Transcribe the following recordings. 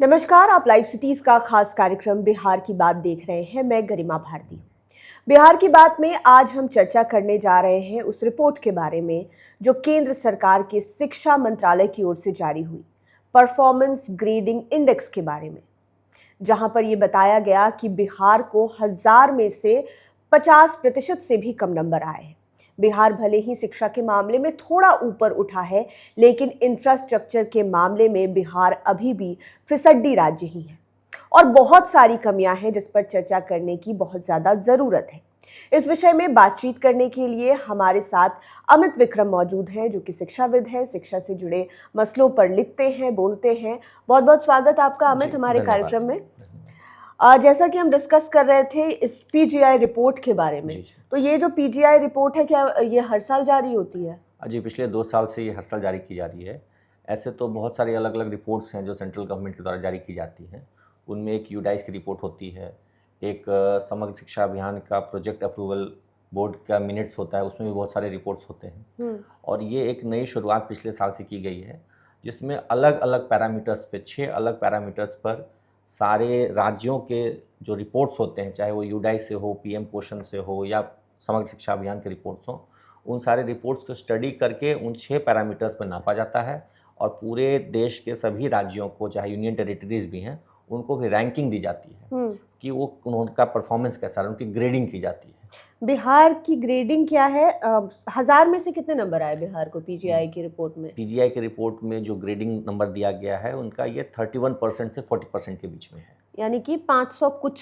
नमस्कार, आप live cities का खास कार्यक्रम बिहार की बात देख रहे हैं। मैं गरिमा भारती। बिहार की बात में आज हम चर्चा करने जा रहे हैं उस रिपोर्ट के बारे में जो केंद्र सरकार के शिक्षा मंत्रालय की ओर से जारी हुई, परफॉर्मेंस ग्रेडिंग इंडेक्स के बारे में, जहां पर यह बताया गया कि बिहार को 1000 में से 50% से भी कम नंबर आए हैं। बिहार भले ही शिक्षा के मामले में थोड़ा ऊपर उठा है, लेकिन इंफ्रास्ट्रक्चर के मामले में बिहार अभी भी फिसड्डी राज्य ही है और बहुत सारी कमियां हैं जिस पर चर्चा करने की बहुत ज़्यादा ज़रूरत है। इस विषय में बातचीत करने के लिए हमारे साथ अमित विक्रम मौजूद हैं, जो कि शिक्षाविद हैं, शिक्षा से जुड़े मसलों पर लिखते हैं, बोलते हैं। बहुत बहुत स्वागत आपका अमित हमारे कार्यक्रम में। जैसा कि हम डिस्कस कर रहे थे इस पीजीआई रिपोर्ट के बारे में, तो ये जो पीजीआई रिपोर्ट है, क्या ये हर साल जारी होती है? जी, पिछले 2 साल से ये हर साल जारी की जा रही है। ऐसे तो बहुत सारी अलग अलग रिपोर्ट्स हैं जो सेंट्रल गवर्नमेंट के द्वारा जारी की जाती हैं। उनमें एक यूडाइस की रिपोर्ट होती है, एक समग्र शिक्षा अभियान का प्रोजेक्ट अप्रूवल बोर्ड का मिनट्स होता है, उसमें भी बहुत सारे रिपोर्ट्स होते हैं। और ये एक नई शुरुआत पिछले साल से की गई है, जिसमें अलग अलग पैरामीटर्स पे 6 अलग पैरामीटर्स पर सारे राज्यों के जो रिपोर्ट्स होते हैं, चाहे वो यूडाइस से हो, पीएम पोषण से हो या समग्र शिक्षा अभियान के रिपोर्ट्स हो, उन सारे रिपोर्ट्स को स्टडी करके उन 6 पैरामीटर्स पर नापा जाता है और पूरे देश के सभी राज्यों को, चाहे यूनियन टेरिटरीज भी हैं, उनको भी रैंकिंग दी जाती है कि वो उनका परफॉर्मेंस कैसा है, उनकी ग्रेडिंग की जाती है। बिहार की ग्रेडिंग क्या है? 1000 में से कितने नंबर आए बिहार को पीजीआई की रिपोर्ट में? पीजीआई की रिपोर्ट में जो ग्रेडिंग नंबर दिया गया है उनका ये 31% से 40% के बीच में है। यानी कि 500 कुछ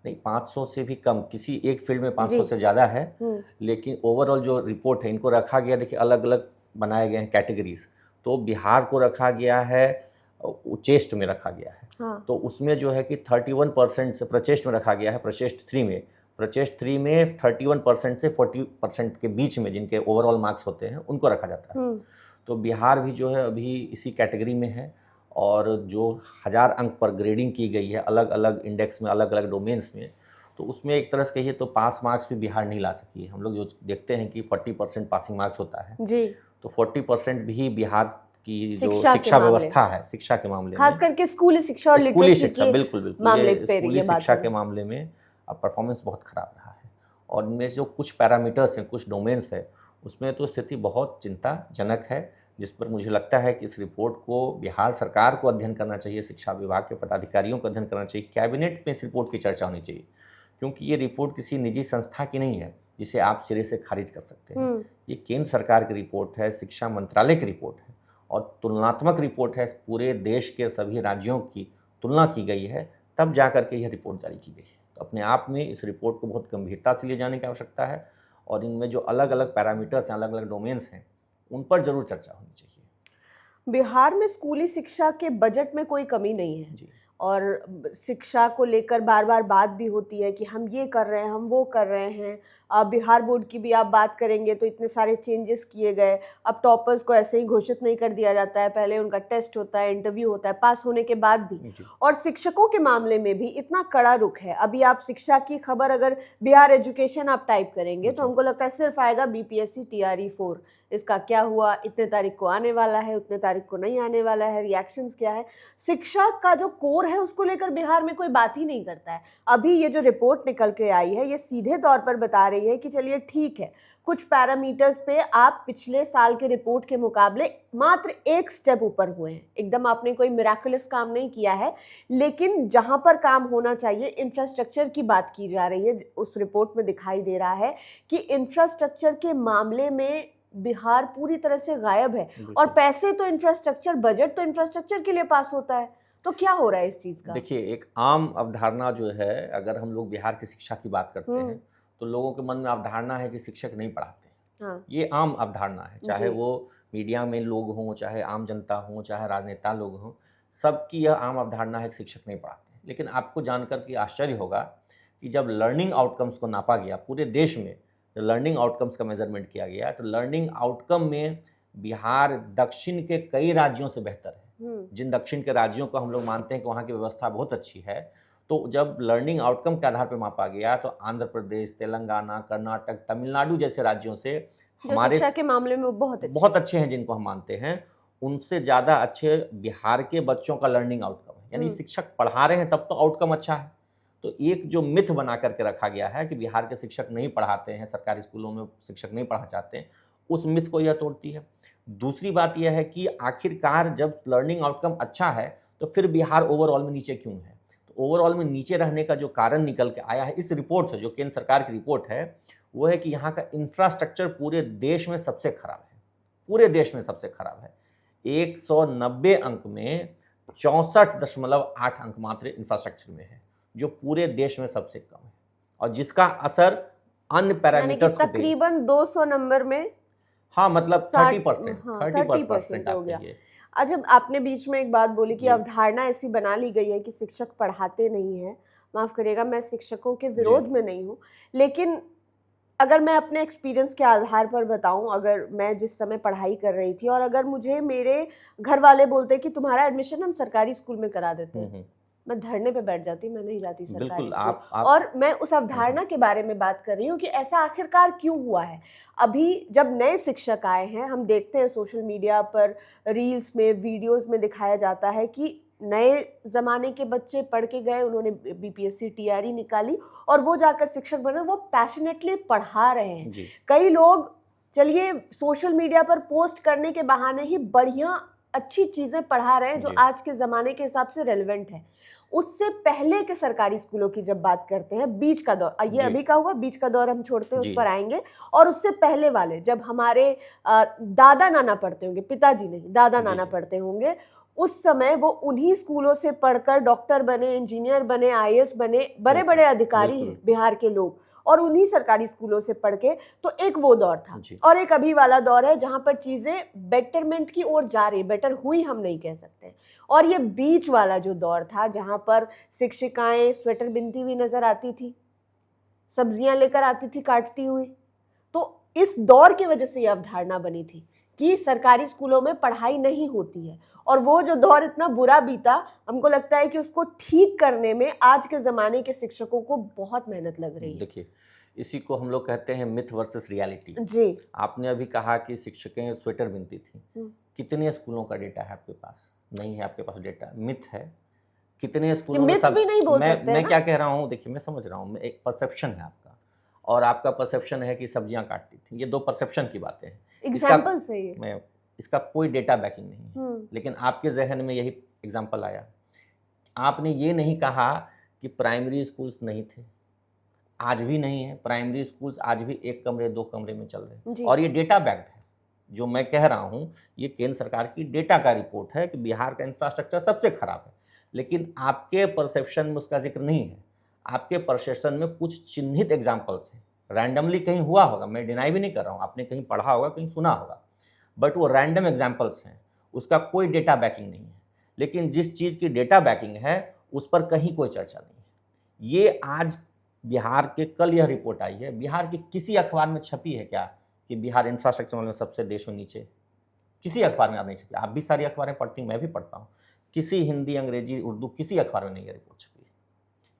नहीं, 500 से भी कम, किसी एक फील्ड में 500 से ज़्यादा है। लेकिन ओवरऑल जो रिपोर्ट है, इनको रखा गया, देखिए अलग अलग बनाए गए हैं कैटेगरीज। तो बिहार को रखा गया है चेस्ट में रखा गया है। हाँ। तो उसमें जो है कि 31% से प्रचेस्ट में रखा गया है, प्रचेस्ट 3 में 31% से 40% के बीच में जिनके ओवरऑल मार्क्स होते हैं उनको रखा जाता है। तो बिहार भी जो है अभी इसी कैटेगरी में है और जो 1000 अंक पर ग्रेडिंग की गई है अलग अलग इंडेक्स में, अलग अलग डोमेन्स में, तो उसमें एक तरह से कहिए तो पास मार्क्स भी बिहार नहीं ला सकी है। हम लोग जो देखते हैं कि 40% पासिंग मार्क्स होता है जी, तो 40% भी बिहार की जो शिक्षा व्यवस्था है, शिक्षा के मामले में, खास करके स्कूली शिक्षा और स्कूली शिक्षा, बिल्कुल मामले पे स्कूली शिक्षा के मामले में परफॉर्मेंस बहुत खराब रहा है। और इनमें जो कुछ पैरामीटर्स हैं, कुछ डोमेन्स है, उसमें तो स्थिति बहुत चिंताजनक है, जिस पर मुझे लगता है कि इस रिपोर्ट को बिहार सरकार को अध्ययन करना चाहिए, शिक्षा विभाग के पदाधिकारियों को अध्ययन करना चाहिए, कैबिनेट में इस रिपोर्ट की चर्चा होनी चाहिए, क्योंकि ये रिपोर्ट किसी निजी संस्था की नहीं है जिसे आप सिरे से खारिज कर सकते हैं। ये केंद्र सरकार की रिपोर्ट है, शिक्षा मंत्रालय की रिपोर्ट है और तुलनात्मक रिपोर्ट है। पूरे देश के सभी राज्यों की तुलना की गई है, तब जा करके यह रिपोर्ट जारी की गई है। तो अपने आप में इस रिपोर्ट को बहुत गंभीरता से लिए जाने की आवश्यकता है और इनमें जो अलग अलग पैरामीटर्स हैं, अलग अलग डोमेन्स हैं, उन पर जरूर चर्चा होनी चाहिए। बिहार में स्कूली शिक्षा के बजट में कोई कमी नहीं है जी, और शिक्षा को लेकर बार बार बात भी होती है कि हम ये कर रहे हैं, हम वो कर रहे हैं। अब बिहार बोर्ड की भी आप बात करेंगे तो इतने सारे चेंजेस किए गए। अब टॉपर्स को ऐसे ही घोषित नहीं कर दिया जाता है, पहले उनका टेस्ट होता है, इंटरव्यू होता है, पास होने के बाद भी। और शिक्षकों के मामले में भी इतना कड़ा रुख है। अभी आप शिक्षा की खबर अगर बिहार एजुकेशन आप टाइप करेंगे तो हमको लगता है सिर्फ आएगा बीपीएससी TRE 4। इसका क्या हुआ, इतने तारीख को आने वाला है, उतने तारीख को नहीं आने वाला है, रिएक्शंस क्या है। शिक्षा का जो कोर है उसको लेकर बिहार में कोई बात ही नहीं करता है। अभी ये जो रिपोर्ट निकल के आई है, ये सीधे तौर पर बता रही है कि चलिए ठीक है, कुछ पैरामीटर्स पे आप पिछले साल के रिपोर्ट के मुकाबले मात्र एक स्टेप ऊपर हुए हैं। एकदम आपने कोई मिराकुलस काम नहीं किया है, लेकिन जहां पर काम होना चाहिए, इंफ्रास्ट्रक्चर की बात की जा रही है। उस रिपोर्ट में दिखाई दे रहा है कि इंफ्रास्ट्रक्चर के मामले में बिहार पूरी तरह से गायब है। और पैसे तो इंफ्रास्ट्रक्चर, बजट तो इंफ्रास्ट्रक्चर के लिए पास होता है। तो क्या हो रहा है इस चीज का? देखिए, एक आम अवधारणा जो है, अगर हम लोग बिहार की शिक्षा की बात करते हैं तो लोगों के मन में अवधारणा है कि शिक्षक नहीं पढ़ाते। हाँ। ये आम अवधारणा है, चाहे वो मीडिया में लोग हों, चाहे आम जनता हो, चाहे राजनेता लोग हों, सबकी यह आम अवधारणा है कि शिक्षक नहीं पढ़ाते। लेकिन आपको जानकर के आश्चर्य होगा कि जब लर्निंग आउटकम्स को नापा गया, पूरे देश में लर्निंग आउटकम्स का मेजरमेंट किया गया, तो लर्निंग आउटकम में बिहार दक्षिण के कई राज्यों से बेहतर है। जिन दक्षिण के राज्यों को हम लोग मानते हैं कि वहाँ की व्यवस्था बहुत अच्छी है, तो जब लर्निंग आउटकम के आधार पर मापा गया तो आंध्र प्रदेश, तेलंगाना, कर्नाटक, तमिलनाडु जैसे राज्यों से हमारे शिक्षा के मामले में बहुत अच्छे हैं, जिनको हम मानते हैं, उनसे ज़्यादा अच्छे बिहार के बच्चों का लर्निंग आउटकम है। यानी शिक्षक पढ़ा रहे हैं तब तो आउटकम अच्छा है। तो एक जो मिथ बना करके रखा गया है कि बिहार के शिक्षक नहीं पढ़ाते हैं, सरकारी स्कूलों में शिक्षक नहीं पढ़ा चाहते हैं, उस मिथ को यह तोड़ती है। दूसरी बात यह है कि आखिरकार जब लर्निंग आउटकम अच्छा है तो फिर बिहार ओवरऑल में नीचे क्यों है? तो ओवरऑल में नीचे रहने का जो कारण निकल के आया है इस रिपोर्ट से, जो केंद्र सरकार की रिपोर्ट है, वो है कि यहाँ का इंफ्रास्ट्रक्चर पूरे देश में सबसे खराब है। पूरे देश में सबसे खराब है। 190 अंक में 64.8 अंक मात्र इंफ्रास्ट्रक्चर में है, जो पूरे देश में सबसे कम है, और जिसका असर अन्य पैरामीटर्स को तकरीबन 200 नंबर में, हाँ मतलब 30% 30% हो गया। अच्छा, आपने बीच में एक बात बोली कि अवधारणा ऐसी बना ली गई है कि शिक्षक पढ़ाते नहीं है। माफ करिएगा, मैं शिक्षकों के विरोध में नहीं हूँ, लेकिन अगर मैं अपने एक्सपीरियंस के आधार पर बताऊं, अगर मैं जिस समय पढ़ाई कर रही थी और अगर मुझे मेरे घर वाले बोलते कि तुम्हारा एडमिशन हम सरकारी स्कूल में करा देते हैं, मैं धरने पे बैठ जाती, मैं नहीं जाती सरकारी स्कूल। और मैं उस अवधारणा के बारे में बात कर रही हूँ कि ऐसा आखिरकार क्यों हुआ है। अभी जब नए शिक्षक आए हैं, हम देखते हैं सोशल मीडिया पर, रील्स में, वीडियोस में दिखाया जाता है कि नए ज़माने के बच्चे पढ़ के गए, उन्होंने बीपीएससी टीआरई निकाली और वो जाकर शिक्षक बने, वो पैशनेटली पढ़ा रहे हैं। कई लोग, चलिए, सोशल मीडिया पर पोस्ट करने के बहाने ही बढ़िया अच्छी चीज़ें पढ़ा रहे हैं जो आज के ज़माने के हिसाब से रेलेवेंट है। उससे पहले के सरकारी स्कूलों की जब बात करते हैं, बीच का दौर, ये अभी का हुआ, बीच का दौर हम छोड़ते हैं, उस पर आएंगे। और उससे पहले वाले, जब हमारे दादा नाना पढ़ते होंगे, पिताजी नहीं, दादा नाना पढ़ते होंगे, उस समय वो उन्हीं स्कूलों से पढ़कर डॉक्टर बने, इंजीनियर बने, आईएएस बने, बड़े बड़े अधिकारी हैं बिहार के लोग, और उन्हीं सरकारी स्कूलों से पढ़ के। तो एक वो दौर था, और एक अभी वाला दौर है जहां पर चीजें बेटरमेंट की ओर जा रही, बेटर हुई हम नहीं कह सकते। और ये बीच वाला जो दौर था जहां पर शिक्षिकाएं स्वेटर बिनती हुई नजर आती थी, सब्जियां लेकर आती थी काटती हुई। तो इस दौर की वजह से यह अवधारणा बनी थी कि सरकारी स्कूलों में पढ़ाई नहीं होती है। और वो जो दौर इतना बुरा बीता, हमको लगता है कि उसको ठीक करने में आज के ज़माने के शिक्षकों को बहुत मेहनत लग रही है। देखिए, इसी को हम लोग कहते हैं मिथ वर्सेस रियलिटी। जी, आपने अभी कहा कि शिक्षकें स्वेटर बिनती थी। कितने स्कूलों का डेटा है आपके पास? नहीं है आपके पास डेटा, मिथ है। कितने स्कूलों में सब भी नहीं बोल सकते। मैं क्या कह रहा हूँ, देखिए, मैं समझ रहा हूँ, एक परसेप्शन है आपका, और आपका परसेप्शन है कि सब्जियां काटती थी। ये दो परसेप्शन की बातें हैं। एग्जाम्पल सही है, मैं इसका कोई डेटा बैकिंग नहीं है, लेकिन आपके जहन में यही एग्जाम्पल आया। आपने ये नहीं कहा कि प्राइमरी स्कूल्स नहीं थे, आज भी नहीं है। प्राइमरी स्कूल्स आज भी 1 कमरे 2 कमरे में चल रहे हैं, और ये डेटा बैक्ड है। जो मैं कह रहा हूँ, ये केंद्र सरकार की डेटा का रिपोर्ट है कि बिहार का इंफ्रास्ट्रक्चर सबसे खराब है, लेकिन आपके परसेप्शन में उसका जिक्र नहीं है। आपके परसेप्शन में कुछ चिन्हित एग्जाम्पल्स हैं, रैंडमली कहीं हुआ होगा, मैं डिनाई भी नहीं कर रहा हूँ, आपने कहीं पढ़ा होगा, कहीं सुना होगा, बट वो रैंडम एग्जाम्पल्स हैं, उसका कोई डेटा बैकिंग नहीं है। लेकिन जिस चीज़ की डेटा बैकिंग है उस पर कहीं कोई चर्चा नहीं है। ये आज बिहार के, कल यह रिपोर्ट आई है, बिहार के किसी अखबार में छपी है क्या कि बिहार इंफ्रास्ट्रक्चर में सबसे देश में नीचे? किसी अखबार में आज नहीं छपी। आप भी सारी अखबारें पढ़ती हैं, मैं भी पढ़ता हूँ, किसी हिंदी, अंग्रेजी, उर्दू, किसी अखबार में नहीं यह रिपोर्ट छपी।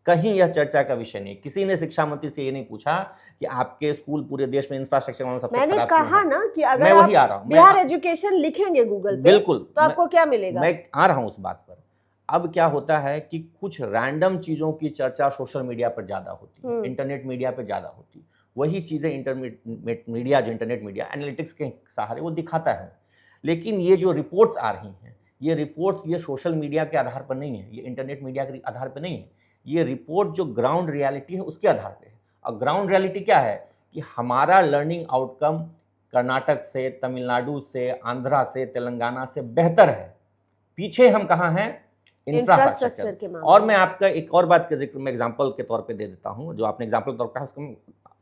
कहीं यह चर्चा का विषय नहीं। किसी ने शिक्षा मंत्री से ये नहीं पूछा कि आपके स्कूल पूरे देश में इंफ्रास्ट्रक्चर में सबसे खराब। मैंने कहा ना कि अगर आप बिहार एजुकेशन लिखेंगे गूगल पे, बिल्कुल, तो आपको क्या मिलेगा? मैं आ रहा हूं उस बात पर। अब क्या होता है कि कुछ रैंडम चीजों की चर्चा सोशल मीडिया पर ज्यादा होती है, इंटरनेट मीडिया पर ज्यादा होती है। वही चीजें इंटरनेट मीडिया, जो इंटरनेट मीडिया एनालिटिक्स के सहारे वो दिखाता है। लेकिन ये जो रिपोर्ट्स आ रही हैं, ये रिपोर्ट्स ये सोशल मीडिया के आधार पर नहीं है, ये इंटरनेट मीडिया के आधार पर नहीं है। ये रिपोर्ट जो ग्राउंड रियलिटी है उसके आधार पे है। और ग्राउंड रियलिटी क्या है कि हमारा लर्निंग आउटकम कर्नाटक से, तमिलनाडु से, आंध्रा से, तेलंगाना से बेहतर है। पीछे हम कहाँ हैं? इंफ्रास्ट्रक्चर के। और मैं आपका एक और बात का जिक्र मैं एग्जाम्पल के तौर पे दे देता हूँ, जो आपने एग्जाम्पल के तौर पर कहा उसका मैं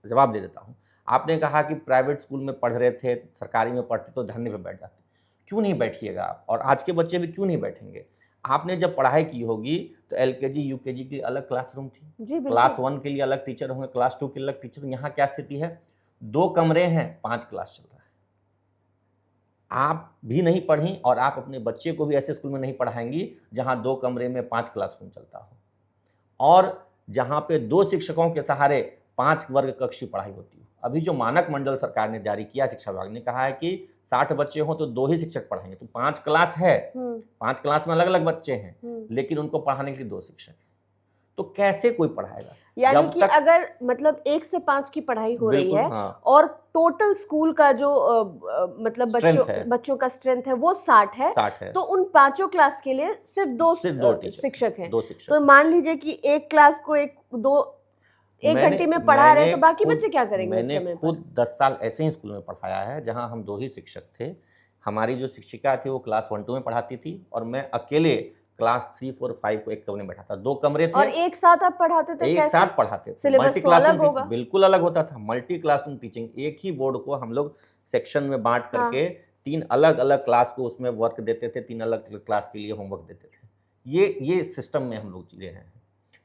जवाब दे देता हूँ। आपने कहा कि प्राइवेट स्कूल में पढ़ रहे थे, सरकारी में पढ़ते तो धरने पर बैठ जाते। क्यों नहीं बैठिएगा आप? और आज के बच्चे भी क्यों नहीं बैठेंगे? आपने जब पढ़ाई की होगी तो एलकेजी, यूकेजी के लिए अलग क्लासरूम थी, क्लास 1 के लिए अलग टीचर होंगे, क्लास 2 के लिए अलग टीचर। यहाँ क्या स्थिति है? 2 कमरे हैं, 5 क्लास चल रहा है। आप भी नहीं पढ़ी और आप अपने बच्चे को भी ऐसे स्कूल में नहीं पढ़ाएंगी जहाँ 2 कमरे में 5 क्लासरूम चलता हो, और जहाँ पे 2 शिक्षकों के सहारे 5 वर्ग कक्ष की पढ़ाई होती है। अभी जो मानक मंडल सरकार ने जारी किया, शिक्षा विभाग ने कहा है कि 60 बच्चे हों तो 2 ही शिक्षक पढ़ाएंगे। तो 5 क्लास है, 5 क्लास में अलग अलग बच्चे हैं, लेकिन उनको पढ़ाने के लिए 2 शिक्षक हैं। तो कैसे कोई पढ़ाएगा? यानी कि अगर मतलब 1 से 5 की पढ़ाई हो रही है, हाँ। और टोटल स्कूल का जो मतलब बच्चों का स्ट्रेंथ है वो 60 है, तो उन 5 क्लास के लिए सिर्फ 2 शिक्षक हैं। तो मान लीजिए कि एक क्लास को एक घंटे में पढ़ा रहे हैं, तो बाकी बच्चे क्या करेंगे? मैंने खुद 10 साल ऐसे ही स्कूल में पढ़ाया है जहां हम 2 ही शिक्षक थे। हमारी जो शिक्षिका थी वो क्लास 1-2 में पढ़ाती थी और मैं अकेले क्लास 3, 4, 5 को एक कमरे में बैठाता। 2 कमरे थे और एक साथ आप पढ़ाते थे? एक साथ पढ़ाते थे। मल्टी क्लासरूम बिल्कुल अलग होता था। मल्टी क्लासरूम टीचिंग, एक ही बोर्ड को हम लोग सेक्शन में बांट करके 3 अलग अलग क्लास को उसमें वर्क देते थे, 3 अलग अलग क्लास के लिए होमवर्क देते थे। ये सिस्टम में हम लोग जी रहे हैं।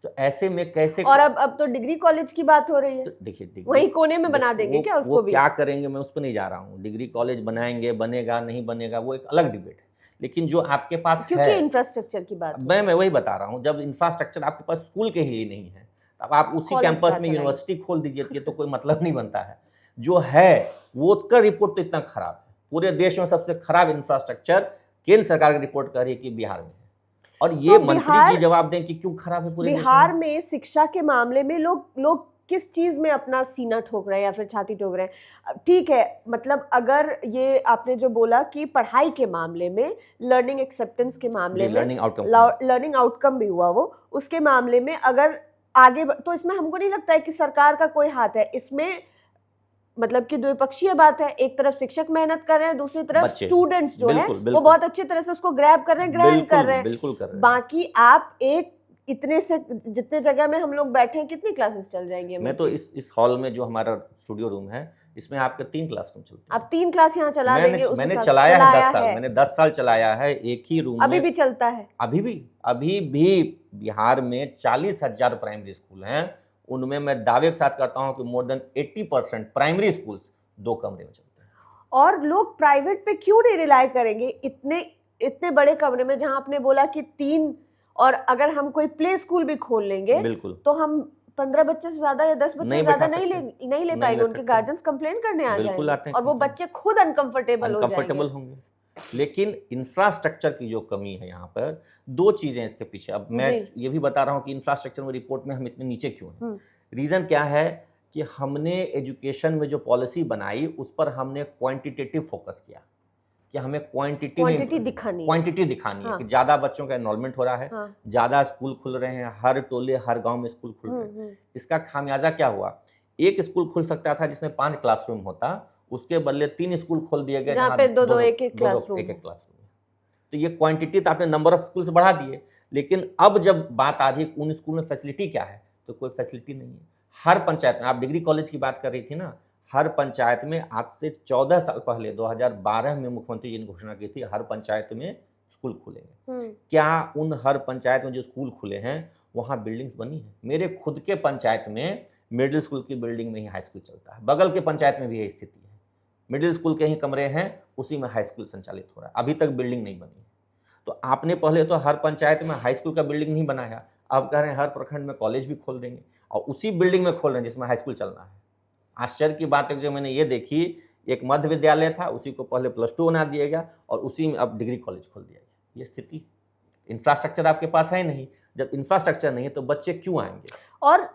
तो ऐसे में कैसे? और अब तो डिग्री कॉलेज की बात हो रही है। तो देखिए, वही कोने में बना देंगे क्या उसको? वो क्या करेंगे मैं उस पर नहीं जा रहा हूँ। डिग्री कॉलेज बनाएंगे, बनेगा नहीं बनेगा वो एक अलग डिबेट है। लेकिन जो आपके पास क्योंकि इंफ्रास्ट्रक्चर की बात, मैं वही बता रहा हूँ, जब इंफ्रास्ट्रक्चर आपके पास स्कूल के लिए नहीं है, तब आप उसी कैंपस में यूनिवर्सिटी खोल दीजिए, ये तो कोई मतलब नहीं बनता है। जो है वो उसका रिपोर्ट तो इतना खराब है, पूरे देश में सबसे खराब इंफ्रास्ट्रक्चर केंद्र सरकार की रिपोर्ट कर रही है कि बिहार में है। और ये तो मंत्री जी जवाब दें कि क्यों खराब है पूरे बिहार में शिक्षा के मामले में लोग किस चीज में अपना सीना ठोक रहे हैं या फिर छाती ठोक रहे हैं? ठीक है, मतलब अगर ये आपने जो बोला कि पढ़ाई के मामले में, लर्निंग एक्सेप्टेंस के मामले में, लर्निंग आउटकम भी हुआ वो, उसके मामले में अगर आगे तो इसमें हमको नहीं लगता है कि सरकार का कोई हाथ है इसमें। मतलब कि द्विपक्षीय बात है, एक तरफ शिक्षक मेहनत कर रहे हैं, दूसरी तरफ स्टूडेंट्स जो है वो बहुत अच्छी तरह से उसको ग्रैब कर रहे हैं, ग्रैब कर रहे हैं। बाकी आप एक इतने से जितने जगह में हम लोग बैठे हैं, कितनी क्लासेस चल जाएंगी? मैं तो इस हॉल में जो हमारा स्टूडियो रूम है, इसमें आपके 3 क्लासरूम चलते हैं। आप 3 क्लास यहाँ चला देंगे? मैंने चलाया है 10 साल। मैंने 10 साल चलाया है एक ही रूम में। अभी भी चलता है? अभी भी बिहार में 40,000 प्राइमरी स्कूल हैं। उनमें मैं दावे के साथ करता हूँ कि मोर देन 80% प्राइमरी स्कूल्स 2 कमरे में चलते हैं। और लोग प्राइवेट पे क्यों नहीं रिलाई करेंगे इतने बड़े कमरे में, जहां आपने बोला कि 3, और अगर हम कोई प्ले स्कूल भी खोल लेंगे तो हम 15 बच्चे से ज्यादा या 10 बच्चे से ज्यादा नहीं ले पाएंगे। उनके गार्जियंस कंप्लेन करने आ जाएंगे और वो बच्चे खुद अनकंफर्टेबल होंगे। लेकिन इंफ्रास्ट्रक्चर की जो कमी है यहाँ पर, 2 चीजें इसके पीछे। अब मैं ये भी बता रहा हूँ कि इंफ्रास्ट्रक्चर में रिपोर्ट में हम इतने नीचे क्यों हैं। रीजन क्या है कि हमने एजुकेशन में जो पॉलिसी बनाई उस पर हमने क्वांटिटेटिव फोकस किया कि हमें क्वांटिटी दिखानी है कि ज्यादा बच्चों का एनरोलमेंट हो रहा है, ज्यादा स्कूल खुल रहे हैं, हर टोले हर गांव में स्कूल खुल रहे हैं। इसका खामियाजा क्या हुआ? एक स्कूल खुल सकता था जिसमें 5 क्लासरूम होता, उसके बदले 3 स्कूल खोल दिए गए जहाँ पे 2 एक क्लासरूम। तो ये क्वांटिटी तो आपने नंबर ऑफ स्कूल्स बढ़ा दिए, लेकिन अब जब बात आ रही है उन स्कूल में फैसिलिटी क्या है, तो कोई फैसिलिटी नहीं है। हर पंचायत में, आप डिग्री कॉलेज की बात कर रही थी ना, हर पंचायत में आज से 14 साल पहले 2012 में मुख्यमंत्री जी ने घोषणा की थी हर पंचायत में स्कूल खुलेंगे। क्या उन हर पंचायत में जो स्कूल खुले हैं वहाँ बिल्डिंग्स बनी है? मेरे खुद के पंचायत में मिडिल स्कूल की बिल्डिंग में ही हाई स्कूल चलता है। बगल के पंचायत में भी यही स्थिति है, मिडिल स्कूल के ही कमरे हैं, उसी में हाई स्कूल संचालित हो रहा है, अभी तक बिल्डिंग नहीं बनी है। तो आपने पहले तो हर पंचायत में हाई स्कूल का बिल्डिंग नहीं बनाया, अब कह रहे हैं हर प्रखंड में कॉलेज भी खोल देंगे और उसी बिल्डिंग में खोल रहे हैं जिसमें हाई स्कूल चलना है। आश्चर्य की बात है जो मैंने ये देखी, एक मध्य विद्यालय था, उसी को पहले +2 बना दिया गया और उसी में अब डिग्री कॉलेज खोल दिया गया। ये स्थिति, इंफ्रास्ट्रक्चर आपके पास है नहीं। जब इंफ्रास्ट्रक्चर नहीं है तो बच्चे क्यों आएंगे? और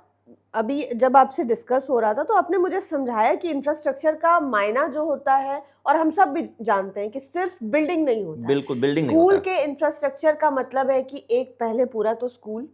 अभी जब आपसे डिस्कस हो रहा था तो आपने मुझे समझाया कि इंफ्रास्ट्रक्चर का मायना जो होता है, और हम सब भी जानते हैं कि सिर्फ बिल्डिंग नहीं होता। बिल्कुल बिल्डिंग नहीं होता। स्कूल के इंफ्रास्ट्रक्चर का मतलब है कि एक पहले पूरा तो स्कूल,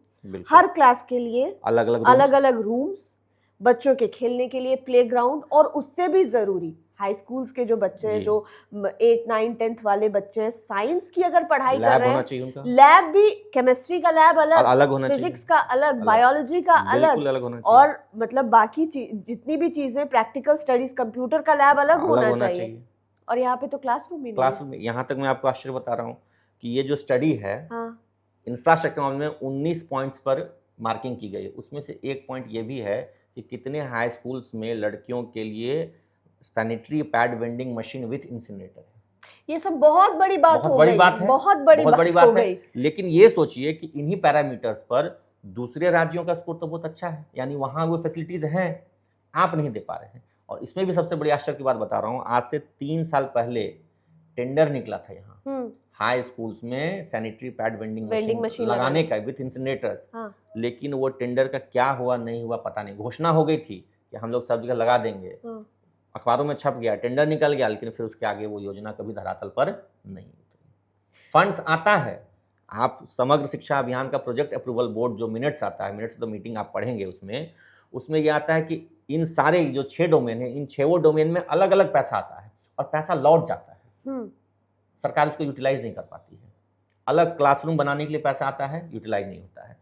हर क्लास के लिए अलग अलग रूम्स, बच्चों के खेलने के लिए प्लेग्राउंड, और उससे भी जरूरी हाई स्कूल्स के जो बच्चे हैं, जो 8, 9, 10th वाले बच्चे हैं, साइंस की अगर पढ़ाई कर रहे हैं, लैब भी, केमिस्ट्री का लैब अलग होना चाहिए, फिजिक्स का अलग, बायोलॉजी का अलग, और मतलब बाकी जितनी भी चीजें, प्रैक्टिकल स्टडीज, कंप्यूटर का लैब अलग होना चाहिए। और यहाँ पे तो क्लासरूम भी नहीं। यहाँ तक मैं आपको आश्चर्य बता रहा हूँ कि ये जो स्टडी है, इंफ्रास्ट्रक्चर में 19 पॉइंट्स पर मार्किंग की गई है। उसमें से एक पॉइंट ये भी है कि कितने हाई स्कूल्स में लड़कियों के लिए sanitary pad vending machine with incinerator है। ये सब बहुत बड़ी बात हो गई, बहुत बड़ी बात है। लेकिन ये सोचिए कि इन्हीं पैरामीटर्स पर दूसरे राज्यों का स्कोर तो बहुत अच्छा है, यानी वहां वो फैसिलिटीज हैं। आप नहीं दे पा रहे हैं। और इसमें भी सबसे बड़ी आश्चर्य की बात बता रहा हूँ, आज से 3 साल पहले टेंडर निकला था यहाँ हाई स्कूल्स में सैनिटरी पैड वेंडिंग मशीन लगाने का विथ इंसिनरेटर्स। लेकिन वो टेंडर का क्या हुआ नहीं हुआ पता नहीं। घोषणा हो गई थी कि हम लोग सब जगह लगा देंगे, अखबारों में छप गया, टेंडर निकल गया, लेकिन फिर उसके आगे वो योजना कभी धरातल पर नहीं उतरी। फंड्स आता है, आप समग्र शिक्षा अभियान का प्रोजेक्ट अप्रूवल बोर्ड जो मिनट्स आता है, मिनट्स तो मीटिंग आप पढ़ेंगे, उसमें ये आता है कि इन सारे जो 6 डोमेन है, इन 6 डोमेन में अलग अलग पैसा आता है और पैसा लौट जाता है। सरकार उसको यूटिलाइज नहीं कर पाती है। अलग क्लासरूम बनाने के लिए पैसा आता है, यूटिलाइज नहीं होता है।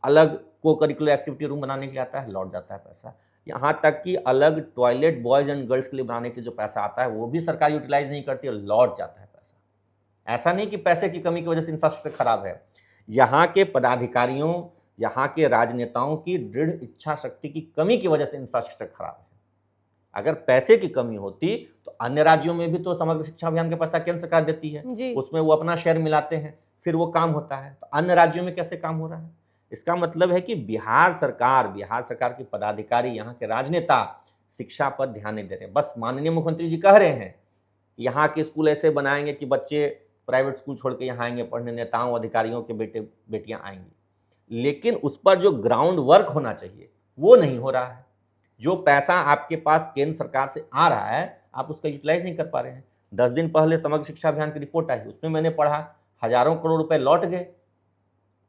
अलग को करिकुलर एक्टिविटी रूम बनाने के लिए आता है, लौट जाता है पैसा। यहाँ तक कि अलग टॉयलेट बॉयज एंड गर्ल्स के लिए बनाने के लिए जो पैसा आता है वो भी सरकार यूटिलाइज नहीं करती है, लौट जाता है पैसा। ऐसा नहीं कि पैसे की कमी की वजह से इंफ्रास्ट्रक्चर खराब है। यहाँ के पदाधिकारियों, यहाँ के राजनेताओं की दृढ़ इच्छा शक्ति की कमी की वजह से इंफ्रास्ट्रक्चर खराब है। अगर पैसे की कमी होती तो अन्य राज्यों में भी तो समग्र शिक्षा अभियान का पैसा केंद्र सरकार देती है, उसमें वो अपना शेयर मिलाते हैं, फिर वो काम होता है। तो अन्य राज्यों में कैसे काम हो रहा है? इसका मतलब है कि बिहार सरकार के पदाधिकारी, यहाँ के राजनेता शिक्षा पर ध्यान नहीं दे रहे। बस माननीय मुख्यमंत्री जी कह रहे हैं यहाँ के स्कूल ऐसे बनाएंगे कि बच्चे प्राइवेट स्कूल छोड़ के यहाँ आएंगे पढ़ने, नेताओं अधिकारियों के बेटे बेटियां आएंगी, लेकिन उस पर जो ग्राउंड वर्क होना चाहिए वो नहीं हो रहा है। जो पैसा आपके पास केंद्र सरकार से आ रहा है आप उसका यूटिलाइज नहीं कर पा रहे हैं। 10 दिन पहले समग्र शिक्षा अभियान की रिपोर्ट आई, उसमें मैंने पढ़ा हजारों करोड़ रुपए लौट गए।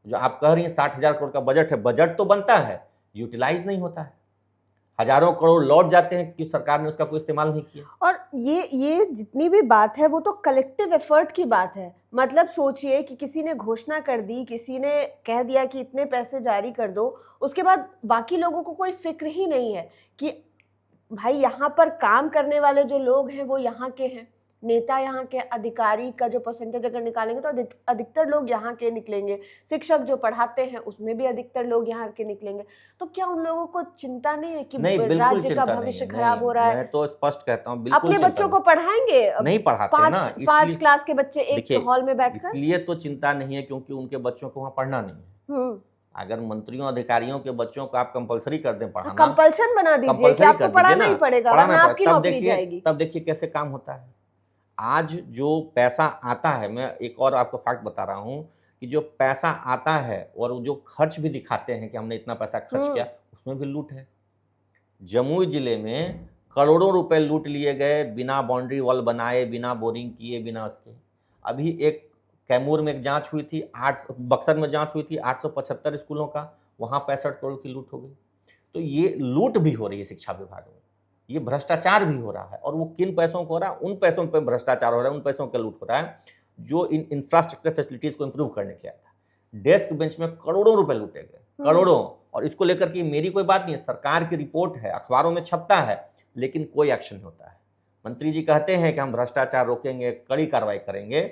जो आप कह रही हैं 60,000 करोड़ का बजट है, बजट तो बनता है, यूटिलाइज नहीं होता है। हजारों करोड़ लौट जाते हैं कि सरकार ने उसका कोई इस्तेमाल नहीं किया। और ये जितनी भी बात है वो तो कलेक्टिव एफर्ट की बात है। मतलब सोचिए कि किसी ने घोषणा कर दी, किसी ने कह दिया कि इतने पैसे जारी कर दो, उसके बाद बाकी लोगों को कोई फिक्र ही नहीं है कि भाई यहाँ पर काम करने वाले जो लोग हैं वो यहाँ के हैं, नेता यहाँ के, अधिकारी का जो परसेंटेज अगर निकालेंगे तो अधिकतर लोग यहाँ के निकलेंगे, शिक्षक जो पढ़ाते हैं उसमें भी अधिकतर लोग यहाँ के निकलेंगे। तो क्या उन लोगों को चिंता नहीं है कि राज्य का भविष्य खराब हो रहा है? मैं तो स्पष्ट कहता हूँ, बिल्कुल अपने बच्चों को पढ़ाएंगे, नहीं पढ़ाते ना, 5 क्लास के बच्चे एक हॉल में बैठकर। इसलिए तो चिंता नहीं है क्योंकि उनके बच्चों को वहाँ पढ़ना नहीं है। अगर मंत्रियों अधिकारियों के बच्चों को आप कंपलसरी कर दें पढ़ाना, कंपल्शन बना दीजिए कि आपको पढ़ाना ही पड़ेगा वरना आपकी नौकरी जाएगी। तब देखिए कैसे काम होता है। आज जो पैसा आता है, मैं एक और आपको फैक्ट बता रहा हूं कि जो पैसा आता है और जो खर्च भी दिखाते हैं कि हमने इतना पैसा खर्च किया, उसमें भी लूट है। जमुई जिले में करोड़ों रुपए लूट लिए गए, बिना बाउंड्री वॉल बनाए, बिना बोरिंग किए, बिना उसके। अभी एक कैमूर में एक जांच हुई थी, बक्सर में जांच हुई थी 875 स्कूलों का, वहां 65 करोड़ की लूट हो गई। तो ये लूट भी हो रही है शिक्षा विभाग में, ये भ्रष्टाचार भी हो रहा है। और वो किन पैसों को हो रहा है? उन पैसों पर भ्रष्टाचार हो रहा है, उन पैसों का लूट हो रहा है जो इन इंफ्रास्ट्रक्चर फैसिलिटीज को इंप्रूव करने के लिए आया था। डेस्क बेंच में करोड़ों रुपए लूटे गए, करोड़ों। और इसको लेकर के मेरी कोई बात नहीं है, सरकार की रिपोर्ट है, अखबारों में छपता है, लेकिन कोई एक्शन नहीं होता है। मंत्री जी कहते हैं कि हम भ्रष्टाचार रोकेंगे, कड़ी कार्रवाई करेंगे,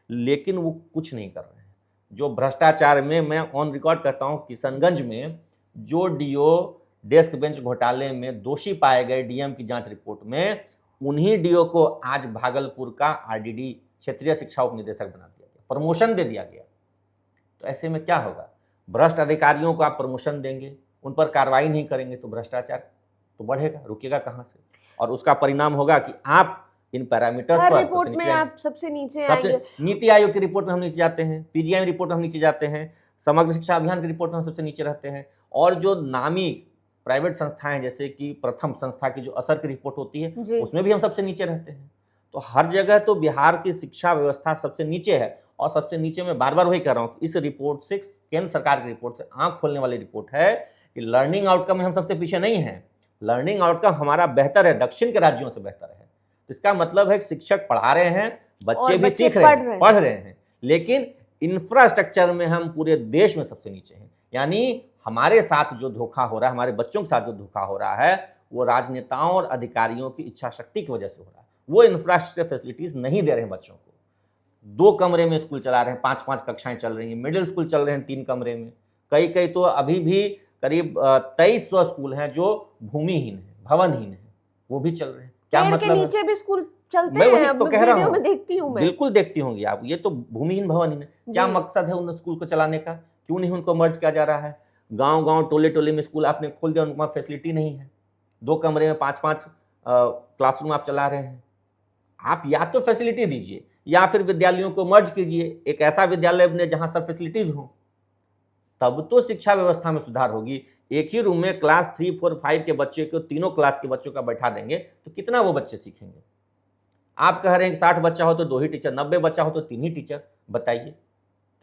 लेकिन वो कुछ नहीं कर रहे हैं। जो भ्रष्टाचार में, मैं ऑन रिकॉर्ड करता हूं, किशनगंज में जो डीओ डेस्क बेंच घोटाले में दोषी पाए गए डीएम की जांच रिपोर्ट में, उन्हीं डीओ को आज भागलपुर का आरडीडी क्षेत्रीय शिक्षा उप निदेशक बना दिया गया, प्रमोशन दे दिया गया। तो ऐसे में क्या होगा? भ्रष्ट अधिकारियों को आप प्रमोशन देंगे, उन पर कार्रवाई नहीं करेंगे तो भ्रष्टाचार तो बढ़ेगा, रुकेगा कहां से? और उसका परिणाम होगा कि आप इन पैरामीटर्स पर रिपोर्ट में आप सबसे नीचे आएंगे। नीति आयोग की रिपोर्ट में हम नीचे जाते हैं, पीजीआई रिपोर्ट में हम नीचे जाते हैं, समग्र शिक्षा अभियान की रिपोर्ट में हम सबसे नीचे रहते हैं। और जो नामी प्राइवेट संस्थाएं जैसे कि प्रथम संस्था की जो असर की रिपोर्ट होती है उसमें भी हम सबसे नीचे रहते हैं। तो हर जगह तो बिहार की शिक्षा व्यवस्था सबसे नीचे है। और सबसे नीचे मैं बार बार वही कह रहा हूँ, इस रिपोर्ट से, केंद्र सरकार की रिपोर्ट से आंख खोलने वाली रिपोर्ट है कि लर्निंग आउटकम में हम सबसे पीछे नहीं है। लर्निंग आउटकम हमारा बेहतर है, दक्षिण के राज्यों से बेहतर है। इसका मतलब है कि शिक्षक पढ़ा रहे हैं, बच्चे भी सीख रहे हैं, पढ़ रहे हैं, लेकिन इंफ्रास्ट्रक्चर में हम पूरे देश में सबसे नीचे हैं। यानी हमारे साथ जो धोखा हो रहा है, हमारे बच्चों के साथ जो धोखा हो रहा है, वो राजनेताओं और अधिकारियों की इच्छा शक्ति की वजह से हो रहा है। वो इंफ्रास्ट्रक्चर फैसिलिटीज नहीं दे रहे हैं बच्चों को। 2 कमरे में स्कूल चला रहे हैं, 5-5 कक्षाएं चल रही हैं, मिडिल स्कूल चल रहे हैं 3 कमरे में, कई तो अभी भी करीब 2300 स्कूल हैं जो भूमिहीन है, भवनहीन है, वो भी चल रहे हैं। क्या मतलब के नीचे भी स्कूल चलते हैं? मैं वही तो कह रहा हूँ, देखती हूँ मैं। बिल्कुल देखती होंगी आप। ये तो भूमिहीन भवनहीन है। क्या मकसद है उन स्कूल को चलाने का? क्यों नहीं उनको मर्ज किया जा रहा है? गांव-गांव, टोले-टोले में स्कूल आपने खोल दिया, उनके पास फैसिलिटी नहीं है। 2 कमरे में 5-5 क्लासरूम आप चला रहे हैं। आप या तो फैसिलिटी दीजिए या फिर विद्यालयों को मर्ज कीजिए, एक ऐसा विद्यालय बने जहां सब फैसिलिटीज हों, तब तो शिक्षा व्यवस्था में सुधार होगी। एक ही रूम में क्लास 3, 4, 5 के बच्चे को तीनों क्लास के बच्चों का बैठा देंगे तो कितना वो बच्चे सीखेंगे। आप कह रहे हैं कि 60 बच्चा हो तो 2 ही टीचर, 90 बच्चा हो तो 3 ही टीचर। बताइए,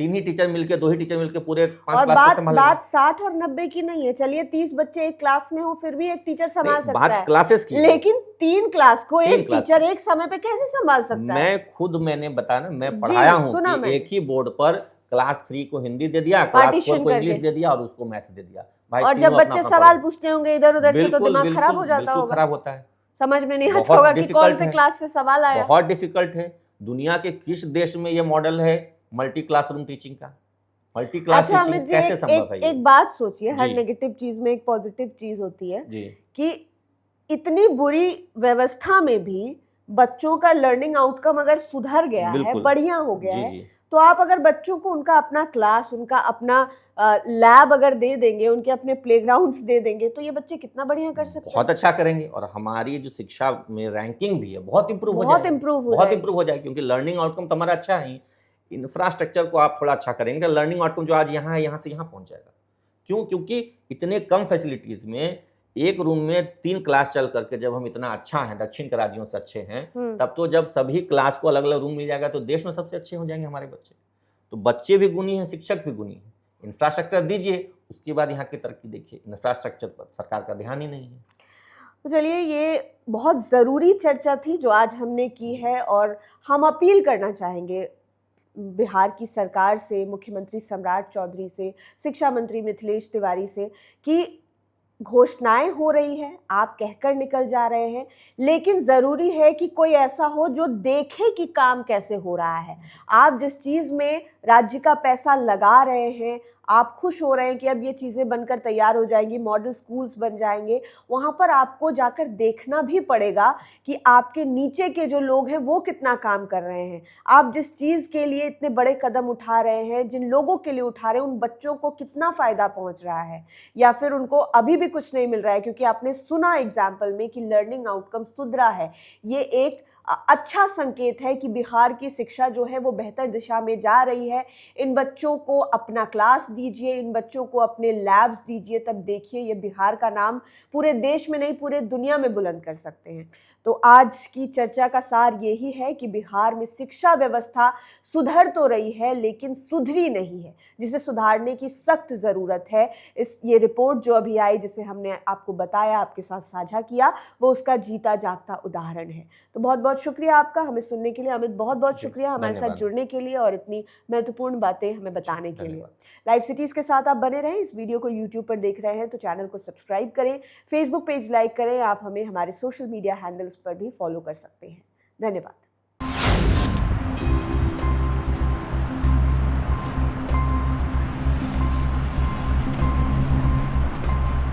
3 ही टीचर मिलकर, 2 ही टीचर मिलकर पूरे 5 और क्लास को संभालेंगे। बात 60 और 90 की नहीं है, चलिए 30 बच्चे एक क्लास में हो फिर भी एक टीचर संभाल सकता बात है, क्लासेस की, लेकिन 3 क्लास को 3 एक क्लास टीचर एक समय पे कैसे संभाल सकता है? मैंने बताया ना, मैं पढ़ाया हूं सुना कि मैंने। एक ही बोर्ड पर क्लास 3 को हिंदी दे दिया, क्लास 4 को इंग्लिश दे दिया और उसको मैथ दे दिया। भाई और जब बच्चे सवाल पूछते होंगे इधर उधर से तो दिमाग खराब हो जाता होगा, खराब होता है, समझ में नहीं आता होगा कि कौन से क्लास से सवाल आया। बहुत डिफिकल्ट है। दुनिया के किस देश में ये मॉडल है मल्टी क्लासरूम टीचिंग का? मल्टी क्लास टीचिंग कैसे संभव है? एक बात सोचिए, हर नेगेटिव चीज में एक पॉजिटिव चीज होती है कि इतनी बुरी व्यवस्था में भी बच्चों का लर्निंग आउटकम अगर सुधर गया है, बढ़िया हो गया है, तो आप अगर बच्चों को उनका अपना क्लास, उनका अपना लैब अगर दे देंगे, उनके अपने प्लेग्राउंड्स दे देंगे, तो ये बच्चे कितना बढ़िया कर सकते हैं। बहुत अच्छा करेंगे और हमारी जो शिक्षा में रैंकिंग भी है बहुत इंप्रूव हो जाएगी, क्योंकि लर्निंग आउटकम तो हमारा अच्छा है। इंफ्रास्ट्रक्चर को आप थोड़ा अच्छा करेंगे, लर्निंग आउटकम जो आज यहाँ है यहाँ से यहाँ पहुँच जाएगा। क्यों? क्योंकि इतने कम फैसिलिटीज में एक रूम में 3 क्लास चल करके जब हम इतना अच्छा है, दक्षिण के राज्यों से अच्छे हैं, तब तो जब सभी क्लास को अलग अलग रूम मिल जाएगा तो देश में सबसे अच्छे हो जाएंगे हमारे बच्चे। तो बच्चे भी गुणी हैं, शिक्षक भी गुणी हैं। इंफ्रास्ट्रक्चर दीजिए, उसके बाद यहाँ की तरक्की देखिए। इंफ्रास्ट्रक्चर पर सरकार का ध्यान ही नहीं है। तो चलिए, ये बहुत ज़रूरी चर्चा थी जो आज हमने की है, और हम अपील करना चाहेंगे बिहार की सरकार से, मुख्यमंत्री सम्राट चौधरी से, शिक्षा मंत्री मिथिलेश तिवारी से, कि घोषणाएं हो रही है, आप कहकर निकल जा रहे हैं, लेकिन ज़रूरी है कि कोई ऐसा हो जो देखे कि काम कैसे हो रहा है। आप जिस चीज़ में राज्य का पैसा लगा रहे हैं, आप खुश हो रहे हैं कि अब ये चीज़ें बनकर तैयार हो जाएंगी, मॉडल स्कूल्स बन जाएंगे, वहाँ पर आपको जाकर देखना भी पड़ेगा कि आपके नीचे के जो लोग हैं वो कितना काम कर रहे हैं। आप जिस चीज़ के लिए इतने बड़े कदम उठा रहे हैं, जिन लोगों के लिए उठा रहे हैं, उन बच्चों को कितना फ़ायदा पहुँच रहा है, या फिर उनको अभी भी कुछ नहीं मिल रहा है। क्योंकि आपने सुना एग्जाम्पल में कि लर्निंग आउटकम सुधरा है। ये एक अच्छा संकेत है कि बिहार की शिक्षा जो है वो बेहतर दिशा में जा रही है। इन बच्चों को अपना क्लास दीजिए, इन बच्चों को अपने लैब्स दीजिए, तब देखिए ये बिहार का नाम पूरे देश में नहीं पूरे दुनिया में बुलंद कर सकते हैं। तो आज की चर्चा का सार यही है कि बिहार में शिक्षा व्यवस्था सुधर तो रही है लेकिन सुधरी नहीं है, जिसे सुधारने की सख्त ज़रूरत है। ये रिपोर्ट जो अभी आई, जिसे हमने आपको बताया, आपके साथ साझा किया, वो उसका जीता जागता उदाहरण है। तो बहुत बहुत शुक्रिया आपका हमें सुनने के लिए। अमित, बहुत बहुत शुक्रिया हमारे साथ जुड़ने के लिए और इतनी महत्वपूर्ण बातें हमें बताने के लिए। लाइव सिटीज़ के साथ आप बने रहें। इस वीडियो को यूट्यूब पर देख रहे हैं तो चैनल को सब्सक्राइब करें, फेसबुक पेज लाइक करें। आप हमें हमारे सोशल मीडिया हैंडल्स पर भी फॉलो कर सकते हैं। धन्यवाद।